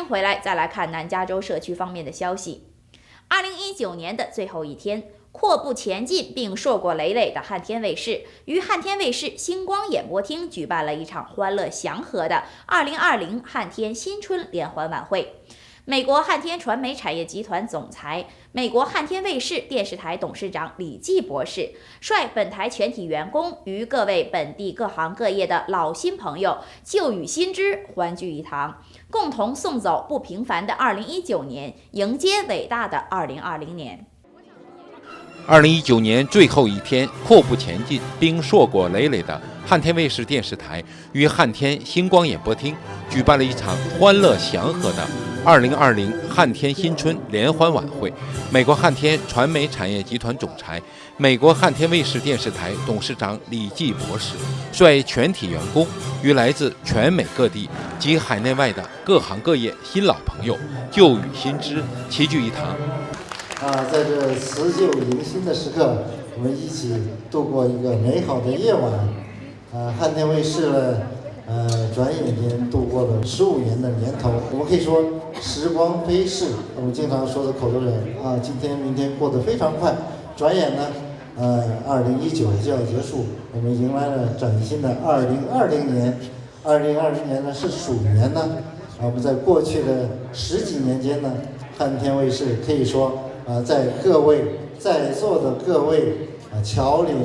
回来再来看南加州社区方面的消息。2019年的最后一天，阔步前进并硕果累累的汉天卫视于汉天卫视星光演播厅举办了一场欢乐祥和的2020汉天新春联欢晚会。美国汉天传媒产业集团总裁、美国汉天卫视电视台董事长李济博士率本台全体员工与各位本地各行各业的老新朋友旧与新知欢聚一堂，共同送走不平凡的2019年，迎接伟大的2020年。2019年最后一天，阔步前进并硕果累累的汉天卫视电视台与汉天星光演播厅举办了一场欢乐祥和的2020汉天新春联欢晚会。美国汉天传媒产业集团总裁、美国汉天卫视电视台董事长李济博士率全体员工与来自全美各地及海内外的各行各业新老朋友旧与新知齐聚一堂。在这辞旧迎新的时刻，我们一起度过一个美好的夜晚。汉天卫视呢，转眼间度过了15年的年头。我们可以说时光飞逝，我们经常说的口头禅今天明天过得非常快，转眼呢，2019就要结束，我们迎来了崭新的2020年。2020年呢是鼠年呢，我们在过去的10几年间呢，汉天卫视可以说在各位在座的各位侨领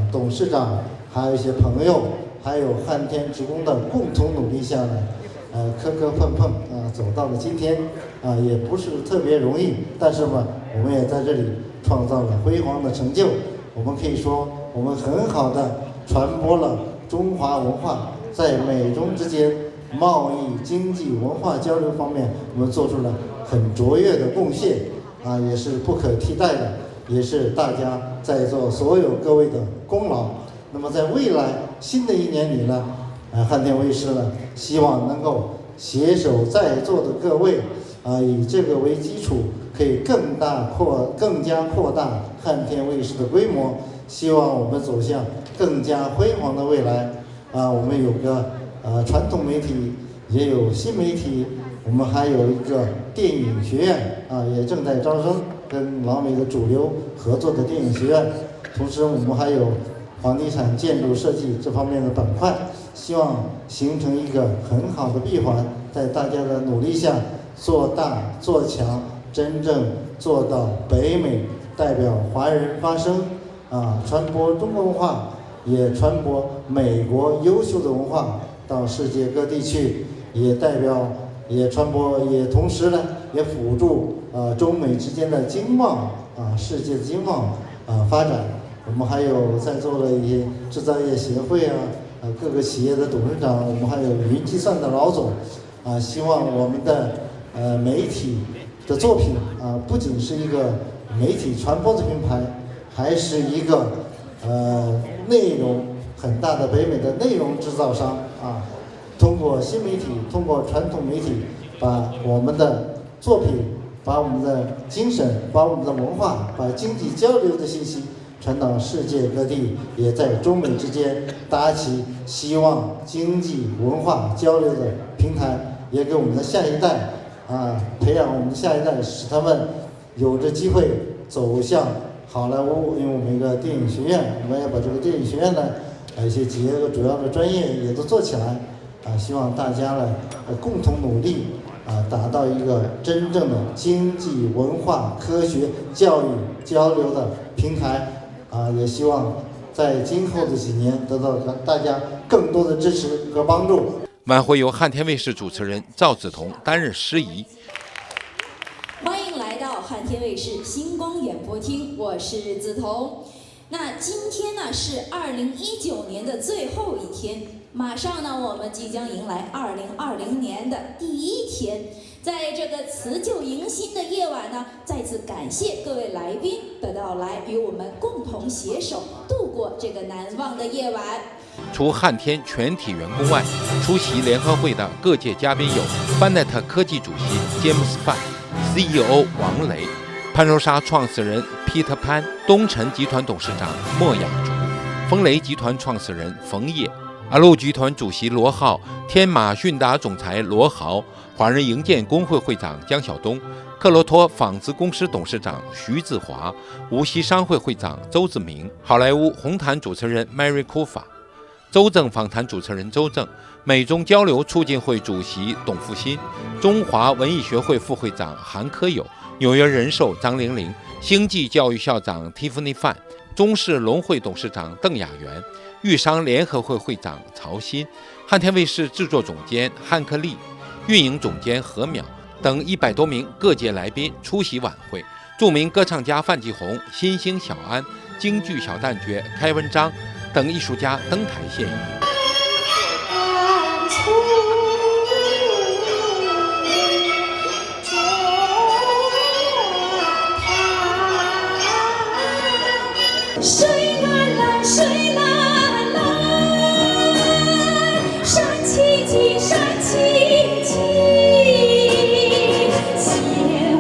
董事长，还有一些朋友，还有汉天职工的共同努力下呢，磕磕碰碰走到了今天也不是特别容易，但是嘛，我们也在这里创造了辉煌的成就。我们可以说，我们很好的传播了中华文化，在美中之间贸易、经济、文化交流方面，我们做出了很卓越的贡献也是不可替代的，也是大家在座所有各位的功劳。那么在未来新的一年里呢，汉天卫视呢，希望能够携手在座的各位以这个为基础，可以更加扩大汉天卫视的规模，希望我们走向更加辉煌的未来。我们有个传统媒体，也有新媒体，我们还有一个电影学院也正在招生，跟老美的主流合作的电影学院。同时我们还有房地产建筑设计这方面的板块，希望形成一个很好的闭环，在大家的努力下做大做强，真正做到北美代表华人发声传播中国文化，也传播美国优秀的文化到世界各地去，也传播，也同时呢也辅助中美之间的经贸世界的经贸发展。我们还有在座的一些制造业协会各个企业的董事长，我们还有云计算的老总希望我们的媒体的作品不仅是一个媒体传播的平台，还是一个内容很大的北美的内容制造商通过新媒体，通过传统媒体，把我们的作品，把我们的精神，把我们的文化，把经济交流的信息传到世界各地，也在中美之间搭起希望经济文化交流的平台，也给我们的下一代培养我们的下一代，使他们有着机会走向好莱坞。因为我们一个电影学院，我们要把这个电影学院的一些几个主要的专业也都做起来希望大家呢共同努力达到一个真正的经济文化科学教育交流的平台也希望在今后的几年得到大家更多的支持和帮助。晚会由汉天卫视主持人赵子彤担任司仪。欢迎来到汉天卫视星光演播厅，我是子彤。那今天呢是2019年的最后一天，马上呢我们即将迎来2020年的第一天。在这个辞旧迎新的夜晚呢，再次感谢各位来宾的到来，与我们共同携手度过这个难忘的夜晚。除汉天全体员工外，出席联欢会的各界嘉宾有Fanet科技主席 James Fan、CEO 王雷、潘柔沙创始人 Peter Pan、东辰集团董事长莫雅竹、风雷集团创始人冯烨、阿路集团主席罗浩、天马迅达总裁罗豪、华人营建工会会长江晓东，克罗托纺织公司董事长徐志华，无锡商会会长周志明，好莱坞红毯主持人 Mary Kufa， 周正访谈主持人周正，美中交流促进会主席董富新，中华文艺学会副会长韩科友，纽约人寿张玲玲，星际教育校长 Tiffany 范，中视龙会董事长邓雅媛，豫商联合会会长曹鑫，汉天卫视制作总监汉克利，运营总监何淼等100多名各界来宾出席晚会。著名歌唱家范继红、新星小安、京剧小旦角开文章等艺术家登台献艺。水蓝蓝，水蓝蓝，山青青，山青青，鲜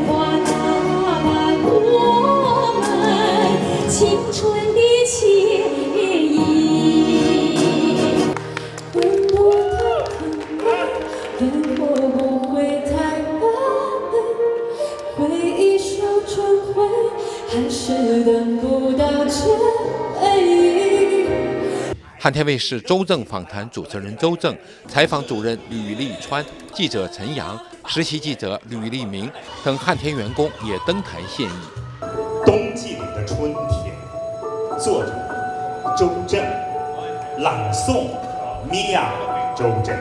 花打扮我们青春的惬意。奔波的奔波不回台湾，回忆说转回，还是等不到痊愈。汉天卫视周正访谈主持人周正，采访主任吕立川，记者陈阳，实习记者吕立明等汉天员工也登台献艺。冬季里的春天，作者周正，朗诵米娅周正。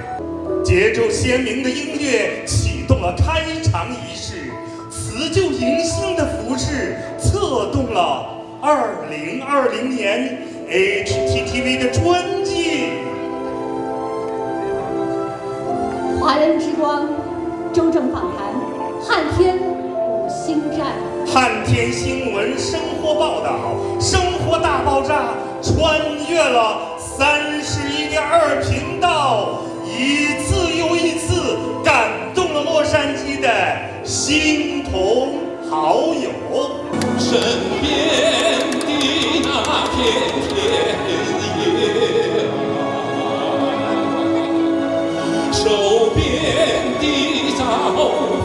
节奏鲜明的音乐启动了开场仪式，辞旧迎新的服饰策动了2020年 HTTV 的春季。华人之光，周正访谈，汉天五星站。汉天新闻生活报道，生活大爆炸，穿越了31.2频道，一次又一次感动了洛杉矶的心同好友。身边的那片田野，手边的枣花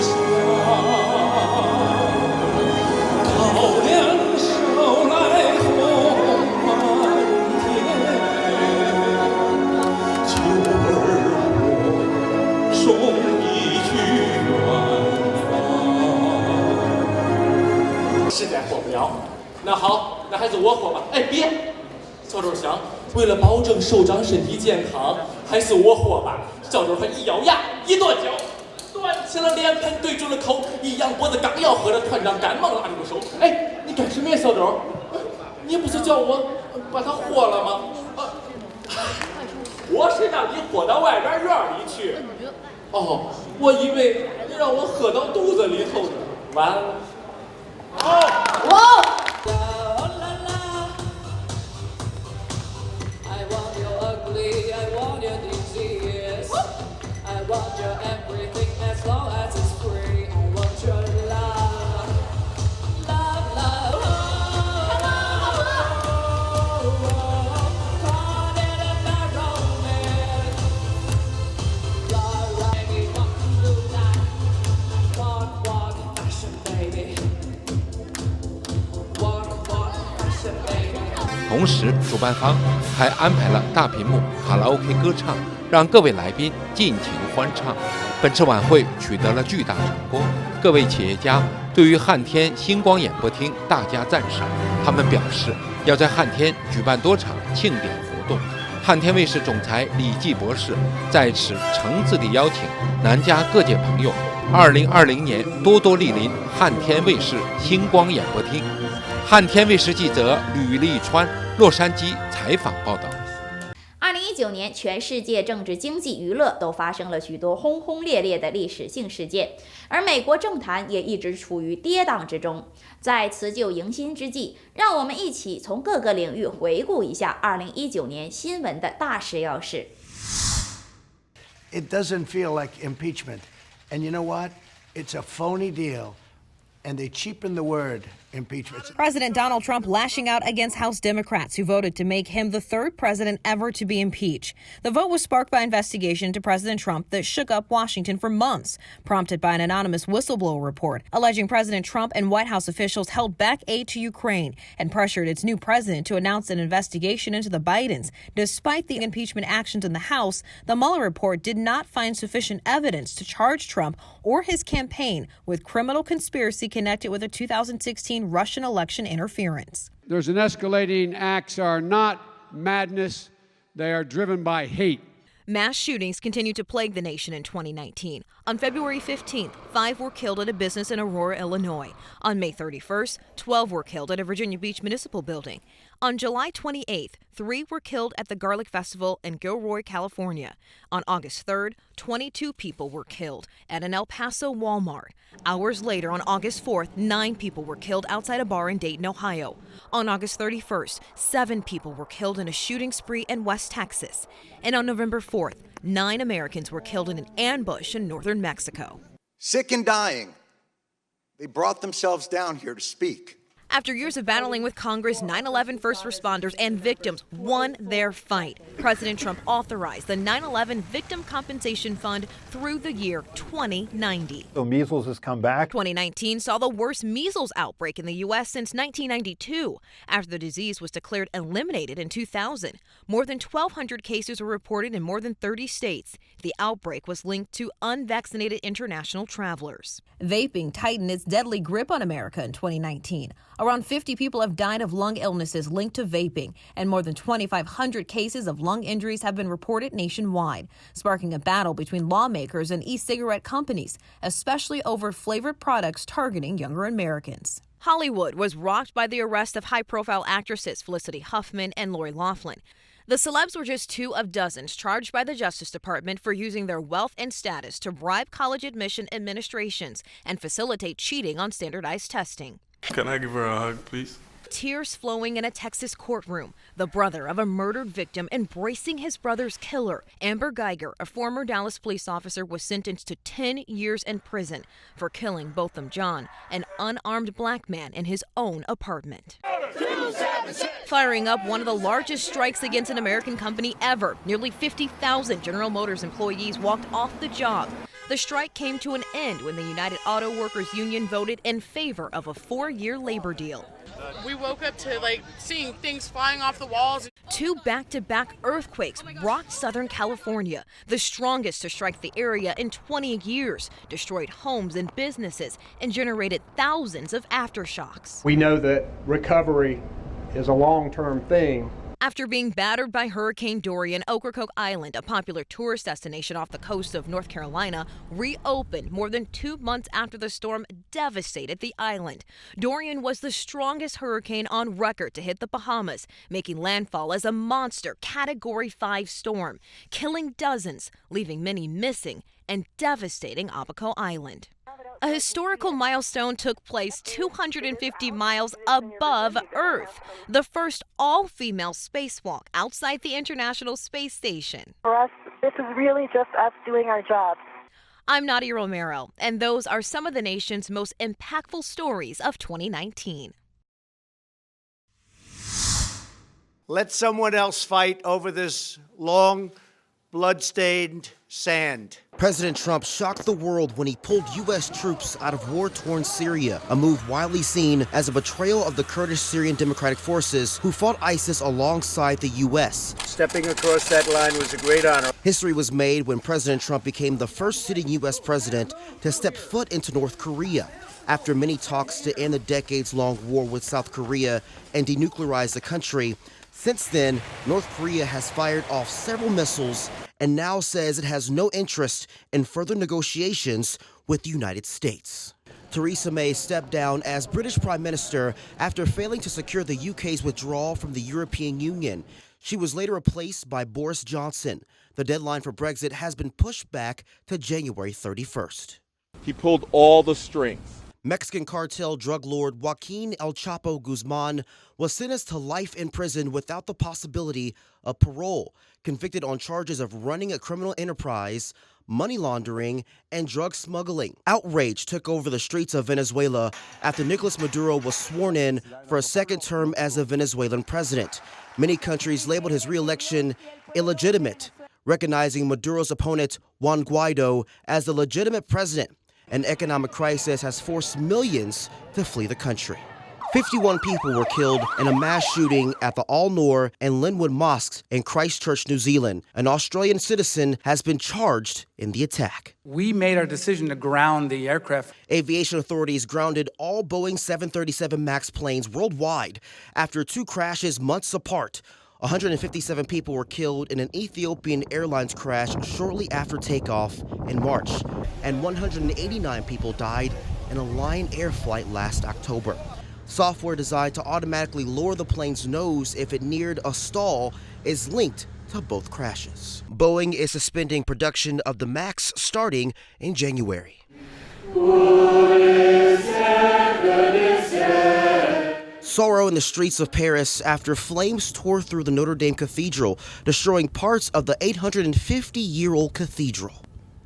香，高粱捎来红满天，秋儿我送你去远方。实在活不了，那好，那还是我活吧。哎，别，小周想，为了保证首长身体健康，还是我活吧。小周他一咬牙，一跺脚，端起了脸盆，对准了口，一扬脖子，刚要喝的团长赶忙拉住我手。哎，你干什么呀，小周？你不是叫我把他豁了吗？我是让你豁到外边院里去。哦，我以为你让我喝到肚子里头呢。完了。哇！ I want you ugly, I want your disease. I want your everything as long as it's free. I want your love, love, love. Caught in a narrow net. Fly right, we walk through night. Walk, walk, fashion baby. Walk, walk, fashion baby. 同时，主办方还安排了大屏幕卡拉 OK 歌唱，让各位来宾尽情欢唱。本次晚会取得了巨大成功，各位企业家对于汉天星光演播厅大加赞赏。他们表示要在汉天举办多场庆典活动。汉天卫视总裁李济博士在此诚挚地邀请南加各界朋友，2020年多多莅临汉天卫视星光演播厅。汉天卫视记者吕立川，洛杉矶采访报道。2019年，全世界政治、经济、娱乐都发生了许多轰轰烈烈的历史性事件，而美国政坛也一直处于跌宕之中。在辞旧迎新之际，让我们一起从各个领域回顾一下2019年新闻的大事要事。It doesn't feel like impeachment. And you know what? It's a phony deal. and they cheapen the word impeachment. President Donald Trump lashing out against House Democrats who voted to make him the third president ever to be impeached. The vote was sparked by investigation into President Trump that shook up Washington for months, prompted by an anonymous whistleblower report alleging President Trump and White House officials held back aid to Ukraine and pressured its new president to announce an investigation into the Bidens. Despite the impeachment actions in the House, the Mueller report did not find sufficient evidence to charge Trump or his campaign with criminal conspiracy connected with the 2016 Russian election interference. There's an escalating acts are not madness. They are driven by hate. Mass shootings continue to plague the nation in 2019. On February 15th, 5 were killed at a business in Aurora, Illinois. On May 31st, 12 were killed at a Virginia Beach municipal building. On July 28th, 3 were killed at the Garlic Festival in Gilroy, California. On August 3rd, 22 people were killed at an El Paso Walmart. Hours later, on August 4th, 9 people were killed outside a bar in Dayton, Ohio. On August 31st, 7 people were killed in a shooting spree in West Texas. And on November 4th, 9 Americans were killed in an ambush in northern Mexico. Sick and dying, they brought themselves down here to speak. After years of battling with Congress, 9/11 first responders and victims won their fight. President Trump authorized the 9/11 Victim Compensation Fund through the year 2090. So measles has come back. 2019 saw the worst measles outbreak in the U.S. since 1992, after the disease was declared eliminated in 2000. More than 1,200 cases were reported in more than 30 states. The outbreak was linked to unvaccinated international travelers. Vaping tightened its deadly grip on America in 2019. Around 50 people have died of lung illnesses linked to vaping, and more than 2,500 cases of lung injuries have been reported nationwide, sparking a battle between lawmakers and e-cigarette companies, especially over flavored products targeting younger Americans. Hollywood was rocked by the arrest of high-profile actresses Felicity Huffman and Lori Loughlin. The celebs were just 2 of dozens charged by the Justice Department for using their wealth and status to bribe college admission administrations and facilitate cheating on standardized testing. Can I give her a hug, please? Tears flowing in a Texas courtroom. The brother of a murdered victim embracing his brother's killer. Amber Geiger, a former Dallas police officer, was sentenced to 10 years in prison for killing Botham Jean, an unarmed black man, in his own apartment. Firing up one of the largest strikes against an American company ever. Nearly 50,000 General Motors employees walked off the job. The strike came to an end when the United Auto Workers Union voted in favor of a 4-year labor deal. We woke up to seeing things flying off the walls. 2 back-to-back earthquakes rocked Southern California, the strongest to strike the area in 20 years, destroyed homes and businesses, and generated thousands of aftershocks. We know that recovery is a long-term thing. After being battered by Hurricane Dorian, Ocracoke Island, a popular tourist destination off the coast of North Carolina, reopened more than 2 months after the storm devastated the island. Dorian was the strongest hurricane on record to hit the Bahamas, making landfall as a monster Category 5 storm, killing dozens, leaving many missing, and devastating Abaco Island. A historical milestone took place 250 miles above Earth, the first all-female spacewalk outside the International Space Station. For us, this is really just us doing our job. I'm Nadia Romero, and those are some of the nation's most impactful stories of 2019. Let someone else fight over this long, blood-stained sand. President Trump shocked the world when he pulled U.S. troops out of war-torn Syria, a move widely seen as a betrayal of the Kurdish Syrian Democratic Forces who fought ISIS alongside the U.S. Stepping across that line was a great honor. History was made when President Trump became the first sitting U.S. president to step foot into North Korea. After many talks to end the decades-long war with South Korea and denuclearize the country, since then, North Korea has fired off several missiles and now says it has no interest in further negotiations with the United States. Theresa May stepped down as British Prime Minister after failing to secure the UK's withdrawal from the European Union. She was later replaced by Boris Johnson. The deadline for Brexit has been pushed back to January 31st. He pulled all the strings. Mexican cartel drug lord Joaquin El Chapo Guzman was sentenced to life in prison without the possibility of parole, convicted on charges of running a criminal enterprise, money laundering, and drug smuggling. Outrage took over the streets of Venezuela after Nicolas Maduro was sworn in for a second term as the Venezuelan president. Many countries labeled his re-election illegitimate, recognizing Maduro's opponent, Juan Guaido, as the legitimate president. An economic crisis has forced millions to flee the country. 51 people were killed in a mass shooting at the Al-Noor and Linwood mosques in Christchurch, New Zealand. An Australian citizen has been charged in the attack. We made our decision to ground the aircraft. Aviation authorities grounded all Boeing 737 MAX planes worldwide after 2 crashes months apart. 157 people were killed in an Ethiopian Airlines crash shortly after takeoff in March, and 189 people died in a Lion Air flight last October. Software designed to automatically lower the plane's nose if it neared a stall is linked to both crashes. Boeing is suspending production of the MAX starting in January. Sorrow in the streets of Paris after flames tore through the Notre Dame Cathedral, destroying parts of the 850-year-old cathedral.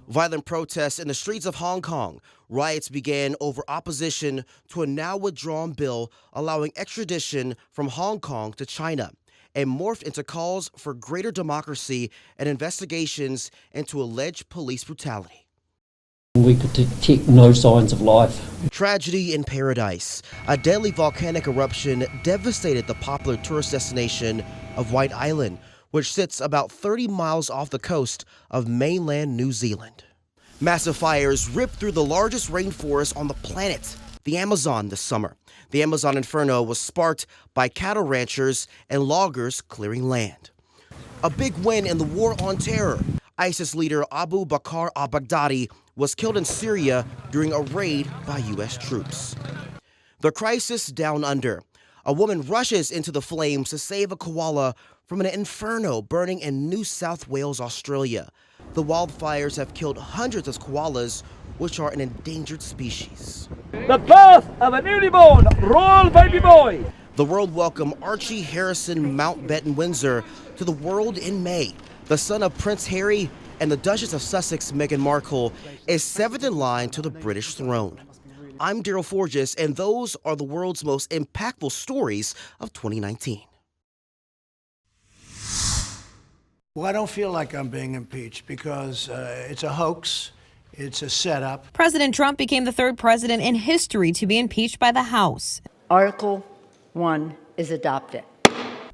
Violent protests in the streets of Hong Kong. Riots began over opposition to a now-withdrawn bill allowing extradition from Hong Kong to China, and morphed into calls for greater democracy and investigations into alleged police brutality. We could detect no signs of life. Tragedy in paradise. A deadly volcanic eruption devastated the popular tourist destination of White Island, which sits about 30 miles off the coast of mainland New Zealand. Massive fires ripped through the largest rainforest on the planet, the Amazon, this summer. The Amazon Inferno was sparked by cattle ranchers and loggers clearing land. A big win in the war on terror. ISIS leader Abu Bakr al-Baghdadi was killed in Syria during a raid by U.S. troops. The crisis down under. A woman rushes into the flames to save a koala from an inferno burning in New South Wales, Australia. The wildfires have killed hundreds of koalas, which are an endangered species. The birth of a newly born royal baby boy. The world welcomed Archie Harrison Mountbatten Windsor to the world in May. The son of Prince Harry and the Duchess of Sussex, Meghan Markle, is 7th in line to the British throne. I'm Daryl Forges, and those are the world's most impactful stories of 2019. Well, I don't feel like I'm being impeached because it's a hoax. It's a setup. President Trump became the 3rd president in history to be impeached by the House. Article 1 is adopted.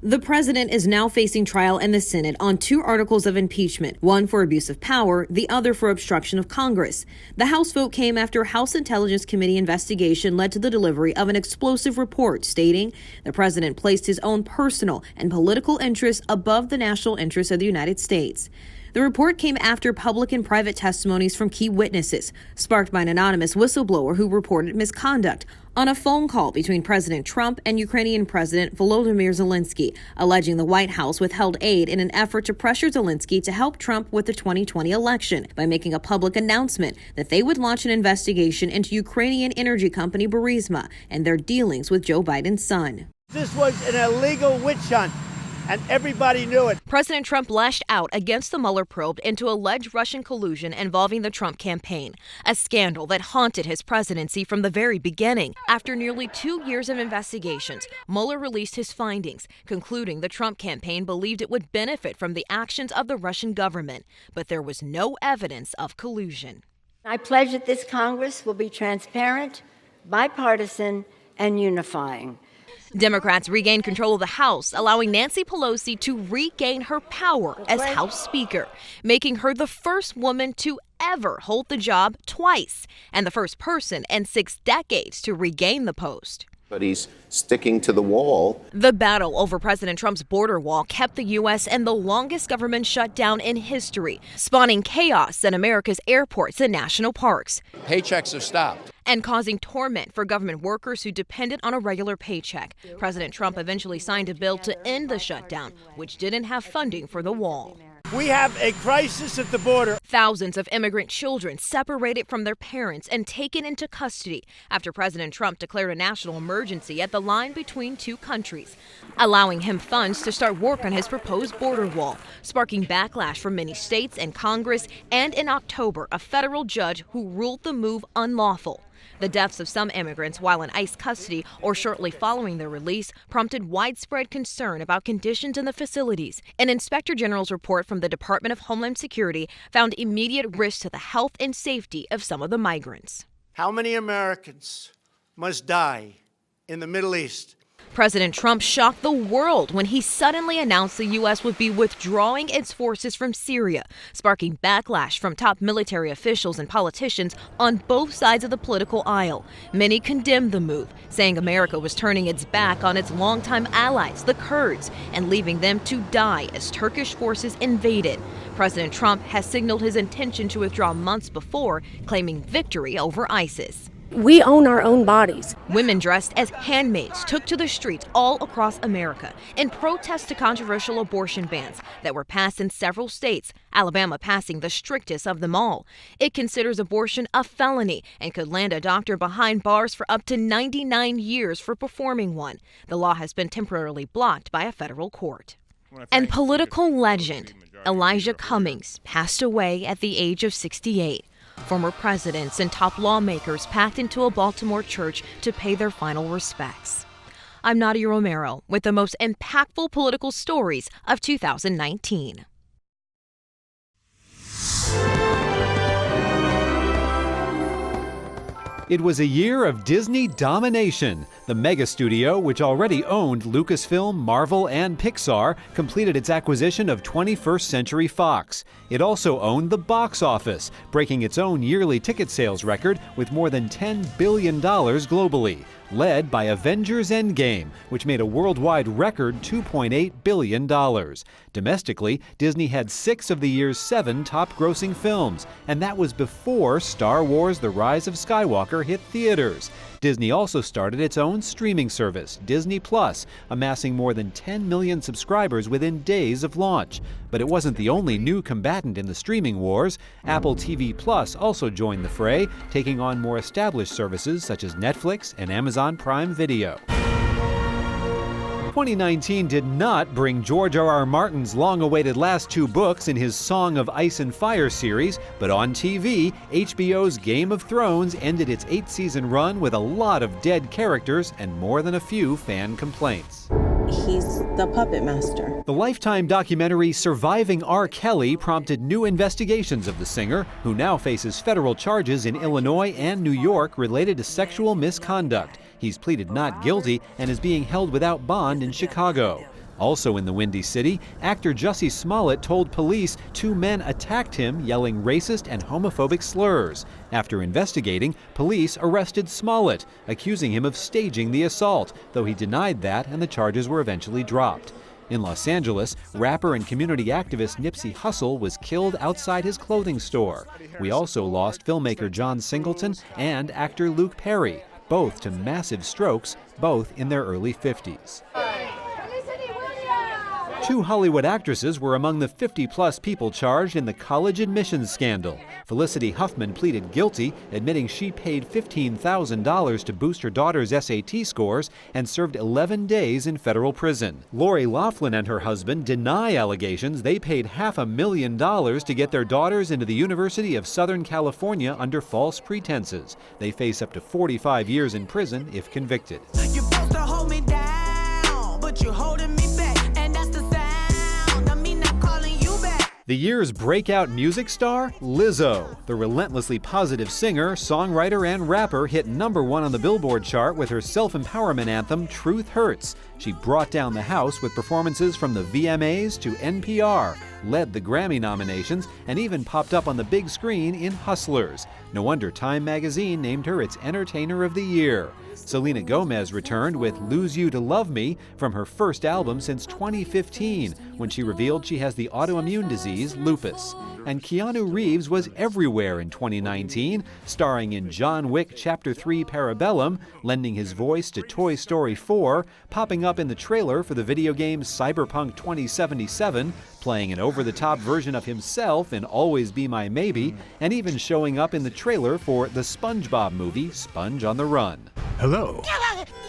The president is now facing trial in the Senate on 2 articles of impeachment, one for abuse of power, the other for obstruction of Congress. The House vote came after House Intelligence Committee investigation led to the delivery of an explosive report stating the president placed his own personal and political interests above the national interests of the United States. The report came after public and private testimonies from key witnesses, sparked by an anonymous whistleblower who reported misconduct on a phone call between President Trump and Ukrainian President Volodymyr Zelensky, alleging the White House withheld aid in an effort to pressure Zelensky to help Trump with the 2020 election by making a public announcement that they would launch an investigation into Ukrainian energy company Burisma and their dealings with Joe Biden's son. This was an illegal witch hunt, and everybody knew it. President Trump lashed out against the Mueller probe into alleged Russian collusion involving the Trump campaign, a scandal that haunted his presidency from the very beginning. After nearly 2 years of investigations, Mueller released his findings, concluding the Trump campaign believed it would benefit from the actions of the Russian government, but there was no evidence of collusion. I pledge that this Congress will be transparent, bipartisan, and unifying. Democrats regained control of the House, allowing Nancy Pelosi to regain her power as House Speaker, making her the first woman to ever hold the job twice and the first person in 6 decades to regain the post. But he's sticking to the wall. The battle over President Trump's border wall kept the U.S. in the longest government shutdown in history, spawning chaos in America's airports and national parks. Paychecks have stopped. And causing torment for government workers who depended on a regular paycheck. President Trump eventually signed a bill to end the shutdown, which didn't have funding for the wall. We have a crisis at the border. Thousands of immigrant children separated from their parents and taken into custody after President Trump declared a national emergency at the line between two countries, allowing him funds to start work on his proposed border wall, sparking backlash from many states and Congress, and in October, a federal judge who ruled the move unlawful. The deaths of some immigrants while in ICE custody or shortly following their release prompted widespread concern about conditions in the facilities. An Inspector General's report from the Department of Homeland Security found immediate risk to the health and safety of some of the migrants. How many Americans must die in the Middle East? President Trump shocked the world when he suddenly announced the U.S. would be withdrawing its forces from Syria, sparking backlash from top military officials and politicians on both sides of the political aisle. Many condemned the move, saying America was turning its back on its longtime allies, the Kurds, and leaving them to die as Turkish forces invaded. President Trump has signaled his intention to withdraw months before, claiming victory over ISIS. We own our own bodies. Women dressed as handmaids took to the streets all across America in protest to controversial abortion bans that were passed in several states, Alabama passing the strictest of them all. It considers abortion a felony and could land a doctor behind bars for up to 99 years for performing one. The law has been temporarily blocked by a federal court. And political legend Elijah Cummings passed away at the age of 68. Former presidents and top lawmakers packed into a Baltimore church to pay their final respects. I'm Nadia Romero with the most impactful political stories of 2019. It was a year of Disney domination. The mega studio, which already owned Lucasfilm, Marvel, and Pixar, completed its acquisition of 21st Century Fox. It also owned the box office, breaking its own yearly ticket sales record with more than $10 billion globally, led by Avengers Endgame, which made a worldwide record $2.8 billion. Domestically, Disney had 6 of the year's 7 top-grossing films, and that was before Star Wars: The Rise of Skywalker hit theaters. Disney also started its own streaming service, Disney Plus, amassing more than 10 million subscribers within days of launch. But it wasn't the only new combatant in the streaming wars. Apple TV Plus also joined the fray, taking on more established services such as Netflix and Amazon Prime Video. 2019 did not bring George R.R. Martin's long-awaited last 2 books in his Song of Ice and Fire series, but on TV, HBO's Game of Thrones ended its 8-season run with a lot of dead characters and more than a few fan complaints. He's the puppet master. The Lifetime documentary Surviving R. Kelly prompted new investigations of the singer, who now faces federal charges in Illinois and New York related to sexual misconduct. He's pleaded not guilty and is being held without bond in Chicago. Also in the Windy City, actor Jussie Smollett told police 2 men attacked him, yelling racist and homophobic slurs. After investigating, police arrested Smollett, accusing him of staging the assault, though he denied that and the charges were eventually dropped. In Los Angeles, rapper and community activist Nipsey Hussle was killed outside his clothing store. We also lost filmmaker John Singleton and actor Luke Perry, both to massive strokes, both in their early 50s. 2 Hollywood actresses were among the 50-plus people charged in the college admissions scandal. Felicity Huffman pleaded guilty, admitting she paid $15,000 to boost her daughter's SAT scores and served 11 days in federal prison. Lori Loughlin and her husband deny allegations they paid $500,000 to get their daughters into the University of Southern California under false pretenses. They face up to 45 years in prison if convicted. You're supposed to hold me down, but you're holding me back. The year's breakout music star, Lizzo. The relentlessly positive singer, songwriter, and rapper hit #1 on the Billboard chart with her self-empowerment anthem, Truth Hurts. She brought down the house with performances from the VMAs to NPR, led the Grammy nominations, and even popped up on the big screen in Hustlers. No wonder Time magazine named her its Entertainer of the Year. Selena Gomez returned with Lose You to Love Me from her first album since 2015, when she revealed she has the autoimmune disease lupus. And Keanu Reeves was everywhere in 2019, starring in John Wick Chapter 3 Parabellum, lending his voice to Toy Story 4, popping up in the trailer for the video game Cyberpunk 2077, playing an over-the-top version of himself in Always Be My Maybe, and even showing up in the trailer for the SpongeBob movie, Sponge on the Run. Hello.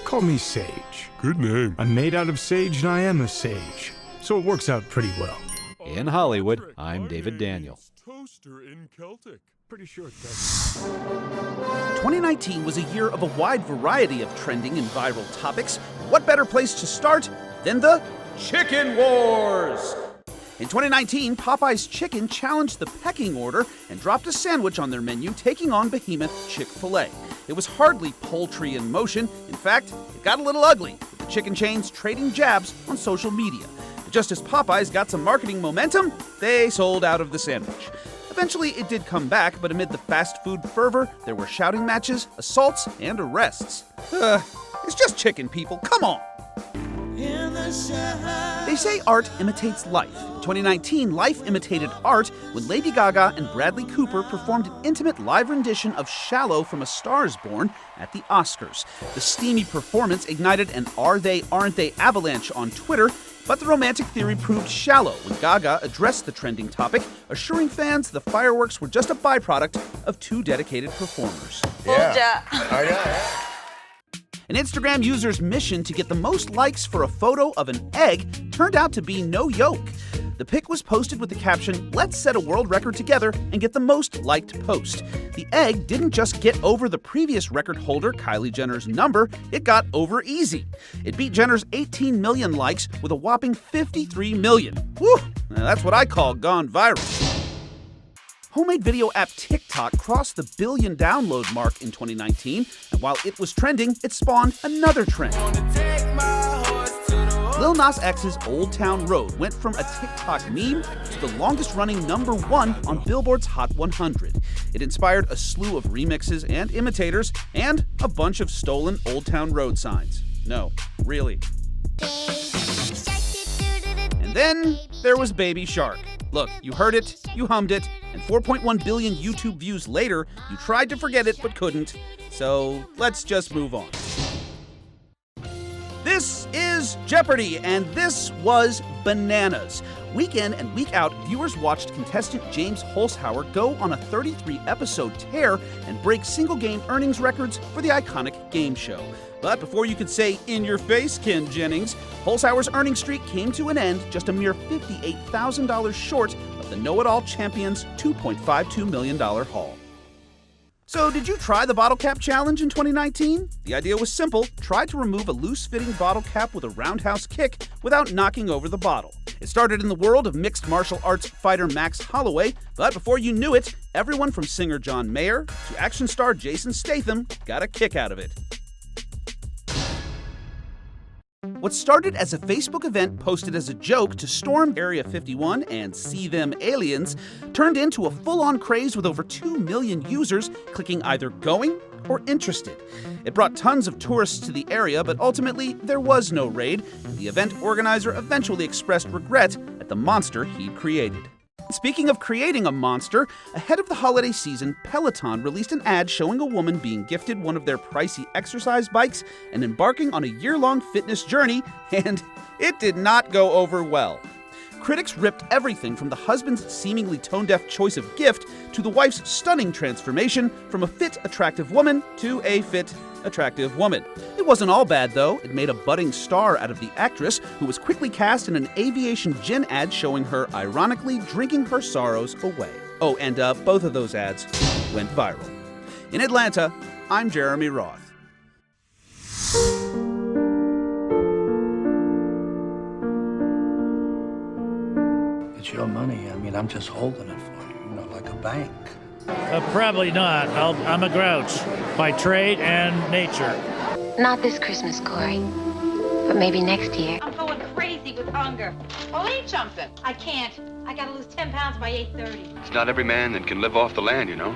Call me Sage. Good name. I'm made out of sage and I am a sage, so it works out pretty well. In Hollywood, I'm David Daniel. Toaster in Celtic. Pretty sure it does. 2019 was a year of a wide variety of trending and viral topics. What better place to start than the Chicken Wars? In 2019, Popeye's Chicken challenged the pecking order and dropped a sandwich on their menu, taking on behemoth Chick-fil-A. It was hardly poultry in motion. In fact, it got a little ugly, with the chicken chains trading jabs on social media. But just as Popeye's got some marketing momentum, they sold out of the sandwich. Eventually, it did come back, but amid the fast food fervor, there were shouting matches, assaults, and arrests. It's just chicken, people. Come on! They say art imitates life. In 2019, life imitated art when Lady Gaga and Bradley Cooper performed an intimate live rendition of Shallow from A Star Is Born at the Oscars. The steamy performance ignited an Are They, Aren't They avalanche on Twitter, but the romantic theory proved shallow when Gaga addressed the trending topic, assuring fans the fireworks were just a byproduct of two dedicated performers. An Instagram user's mission to get the most likes for a photo of an egg turned out to be no yolk. The pic was posted with the caption, "Let's set a world record together and get the most liked post." The egg didn't just get over the previous record holder, Kylie Jenner's number, it got over easy. It beat Jenner's 18 million likes with a whopping 53 million. Whew, now that's what I call gone viral. Homemade video app TikTok crossed the billion download mark in 2019, and while it was trending, it spawned another trend. Lil Nas X's Old Town Road went from a TikTok meme to the longest-running #1 on Billboard's Hot 100. It inspired a slew of remixes and imitators, and a bunch of stolen Old Town Road signs. No, really. And then there was Baby Shark. Look, you heard it, you hummed it, and 4.1 billion YouTube views later, you tried to forget it but couldn't. So let's just move on. This is Jeopardy, and this was bananas. Week in and week out, viewers watched contestant James Holzhauer go on a 33-episode tear and break single-game earnings records for the iconic game show. But before you could say, "in your face, Ken Jennings," Holzhauer's earning streak came to an end just a mere $58,000 short of the Know-It-All Champion's $2.52 million haul. So did you try the bottle cap challenge in 2019? The idea was simple. Try to remove a loose-fitting bottle cap with a roundhouse kick without knocking over the bottle. It started in the world of mixed martial arts fighter Max Holloway, but before you knew it, everyone from singer John Mayer to action star Jason Statham got a kick out of it. What started as a Facebook event posted as a joke to storm Area 51 and see them aliens turned into a full-on craze with over 2 million users clicking either going or interested. It brought tons of tourists to the area, but ultimately there was no raid, and the event organizer eventually expressed regret at the monster he'd created. Speaking of creating a monster, ahead of the holiday season, Peloton released an ad showing a woman being gifted one of their pricey exercise bikes and embarking on a year-long fitness journey, and it did not go over well. Critics ripped everything from the husband's seemingly tone-deaf choice of gift to the wife's stunning transformation from a fit, attractive woman to a fit, attractive woman. It wasn't all bad, though. It made a budding star out of the actress, who was quickly cast in an aviation gin ad showing her ironically drinking her sorrows away. Oh, and both of those ads went viral. In Atlanta, I'm Jeremy Roth. It's your money. I mean, I'm just holding it for you, like a bank. Probably not. I'm a grouch by trade and nature. Not this Christmas, Corey, but maybe next year. I'm going crazy with hunger. Well, eat something. I can't. I gotta lose 10 pounds by 8:30. It's not every man that can live off the land, you know.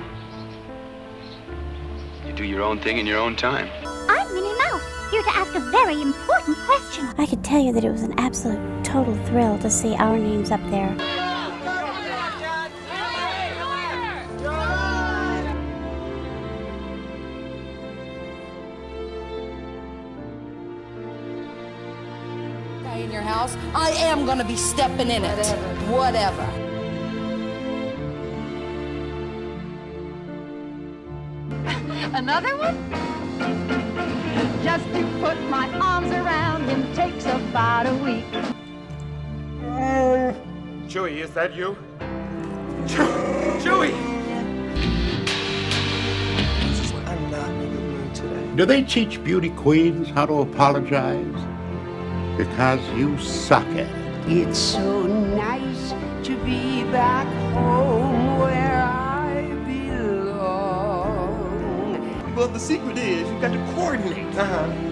You do your own thing in your own time. I'm Minnie Mouse, here to ask a very important question. I could tell you that it was an absolute total thrill to see our names up there. In your house, I am gonna be stepping in it. Whatever. Another one? Just to put my arms around him takes about a week. Chewie, is that you? Chewie! I'm not in a good mood today. Do they teach beauty queens how to apologize? Because you suck at it. It's so nice to be back home where I belong. Well, the secret is you got to coordinate.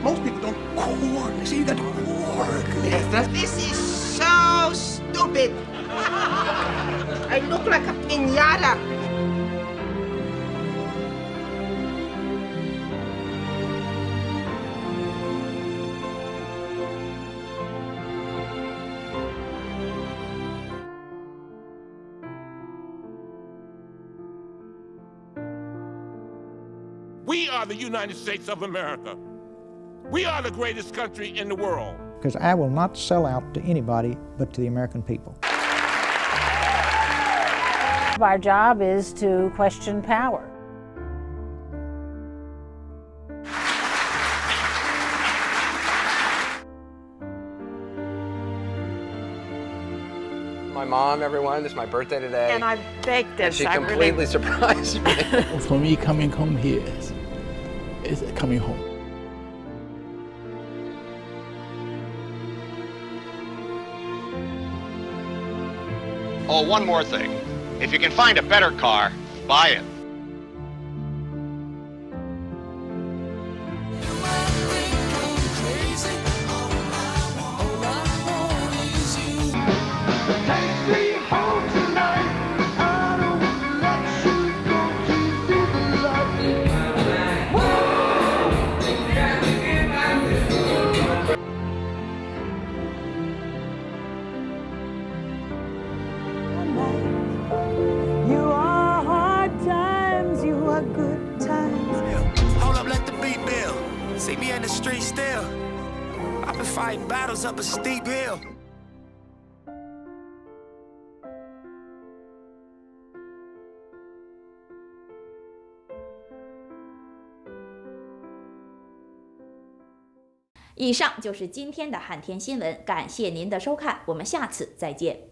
Most people don't coordinate. So you got to coordinate. This is so stupid. I look like a piñata. We are the United States of America. We are the greatest country in the world. Because I will not sell out to anybody but to the American people. Our job is to question power. My mom, everyone, it's my birthday today. And I baked this. She completely surprised me. For me, coming home here is coming home. Oh, one more thing. If you can find a better car, buy it. See me in the street still. I've been fighting battles up a steep hill.以上就是今天的汉天新闻，感谢您的收看，我们下次再见。